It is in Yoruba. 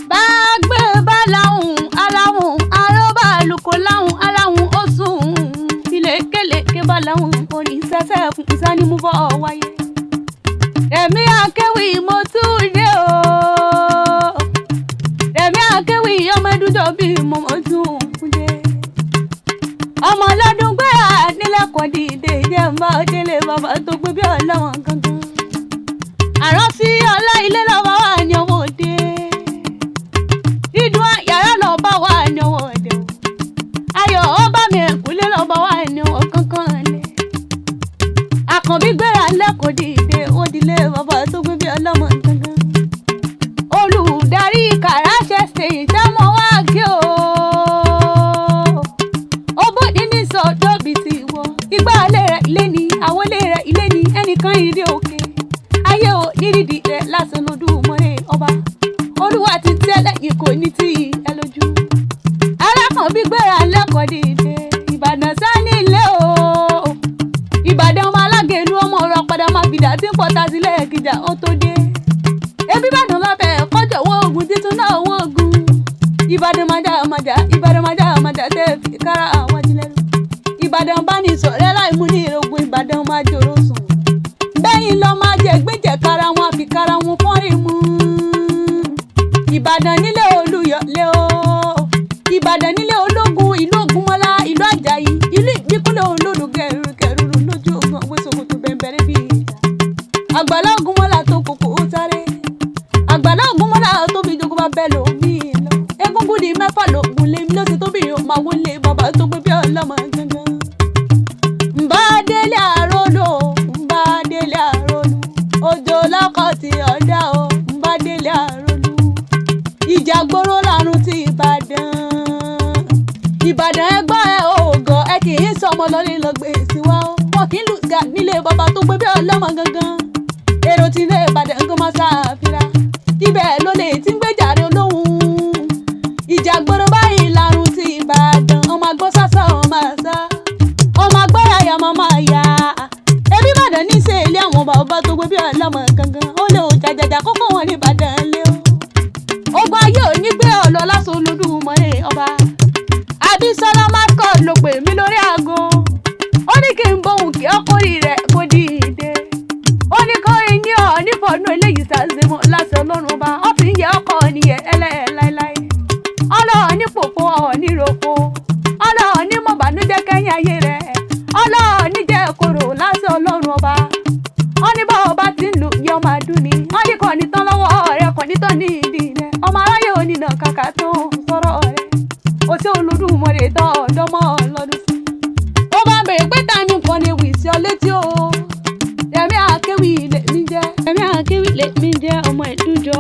Bàgbé bá láhùn aláhùn aróbá lùkò láhùn aláhùn ó sùn ìlékelèké bá láhùn orin sẹ́sẹ́ fún ìsánimúfọ́ wáyé. Rẹ̀mí Akéwì mo tún dé o. Rẹ̀mí Akéwì ọmọ ẹdújọ bí mo tún dé. Ọmọ ọlọ́dún gbéra nílẹ̀kùn dìde jẹ́ ń bá délé bàbá tó gbé bí ọlọ́wọ̀n gangan. Àrán sí ọlá ilé lọ́wọ́ wà ní ọmọ òde. Dídùn yàrá lọ́ba wà ní ọmọ òde o. Ayọ̀ ọba mi ẹ̀kúlé lọ́ba wà ní ọmọ kankan lẹ̀. Àkànbí gbéra lẹ́kọ̀ọ́ dìde ó dilé bàbá tó gbé bí ọlọ́mọ gangan. Olùdarí Kàràṣẹ stage ìdámọ̀ wá gé o. Ó bòdì ní sọ̀dọ̀ bíi ti wọ. Igbá alẹ́ rẹ̀ ilé ni, àwọlé rẹ̀ ilé ni, ẹnìkan ìdí òkè. Ayé o nídìí rẹ̀ lásán lọ́dún mọ́rẹ́ ọba. Olúwa ti tẹ́lẹ̀ yìí kò ní tí ẹ lójú. Alákànbí gbéra lẹ́kọ̀ọ́ dìde. Ìbàdàn sani ilé o. Ìbàdàn ọmọ alágẹ̀lú ọmọ ọ̀rọ̀ padà máa gbìdá tí ń pọ̀ta sílẹ̀ kìjà ó tó dé. Ebi Ìbàdàn bá fẹ́ kọjọ owó ogun títún náà owó ogun. Ìbàdàn májà tẹ́ fi kára àwọn ajílẹ̀rú. Ìbàdàn bá ní sọ̀rẹ́ láì mú ní ìrogun Ìbàdàn máa jòrò sùn. Bẹ́yìn lọ máa jẹ gbẹ́jẹ̀ kára wọn àfi kára wọn fọ́nrin mú. Ìbàdàn nílé Olúyọ̀lé o. Ìbàdàn nílé ológun ìlú Ògúnmọ́lá ìlú Àjàyí ìlú Ìbíkúnlẹ̀ olódò kẹrùkẹrù lójú ogun àwọn Sòkòtò bẹ̀m̀bẹ̀rẹ̀ bí ìjà. Àgbàlá Ògúnmọ́lá tó kòkó ó sáré. Àgbàlá Ògúnmọ́lá tó fi jogun bá bẹ́ẹ̀ lómi lọ. Egúngún di mẹ́fà lògùn lé mi ló ti tóbi yóò máa wọlé bàbá tó gbé bí ọlọ́mọ gangan. Ǹbá délé àròlò ǹbá délé àròlò òjò lọ́kọ̀ tí ọ̀dá o ǹbá délé àròlò. Ìjà gbóró lárùn ti Ìbàdàn. Ìbàdàn ẹgbọ́ ẹ ògọ̀ ẹ kì í sọmọ lọ́lé lọ gbé sí wa o. Wọn kì í lù gà nílé bàbá tó gbé bí ọlọ́mọ gangan. Èrò tí ilé Ìbàdàn kò máa ṣàfihàn. Ibẹ̀ ló lè ti ń gbé jàre olóhùn. Ìjà gbóró báyìí lárùn ti Ìbàdàn. Ọmọ agbó sásá ọmọ àṣà. Ọmọ agbára ya ọmọ máa yá. Ebi Ìbàdàn ní ṣe ilé àwọn bàbá tó gbé bí ọlọ́mọ gangan. Ó lè ò jàjàjà kókó wọn ní Ìbàdàn lé o. Ogun ayé ò ní gbé ọ̀lọ́ lásán Olódùmarè ọba. Abísọ́lá Marcus ló pè mí lórí aago. Ó ní kí n bóhùn kí ọkùnrin rẹ̀ kó dìde. Ó ní kó ní ọ̀ nífọ̀ọ́nù eléyìí sàṣemọ́ lásán Ọlọ́run ọba. Ó fi ń yẹ ọkọ nìyẹn láéláé. Ọlọ́run ní pòpò ọ̀ ní roko. Ọlọ́run ní mọ̀bánújẹ́ kẹ́yìn ayé rẹ̀. Ọlọ́run ní jẹ́ kóró lásán Ọlọ́run ọba. Ó ní bá ọba ti ń lù yọ máa dún ni. Wọ́n ní kò ní tán lọ́wọ́ rẹ̀ kò ní tán ní ìdí rẹ̀. Ọmọ aráyé onínà kàkà tó ń sọ̀rọ̀ rẹ̀. Ó tí Olódùmarè tán ọ̀dọ́mọ́ lọ́dún sí. Ó bá ń bèrè pé ta ni nǹkan lè wì sí ọ létí o. Rẹ̀mí Akéwì lèmi jẹ́. Rẹ̀mí Akéwì lèmi jẹ́ ọmọ Ẹ̀dújọ.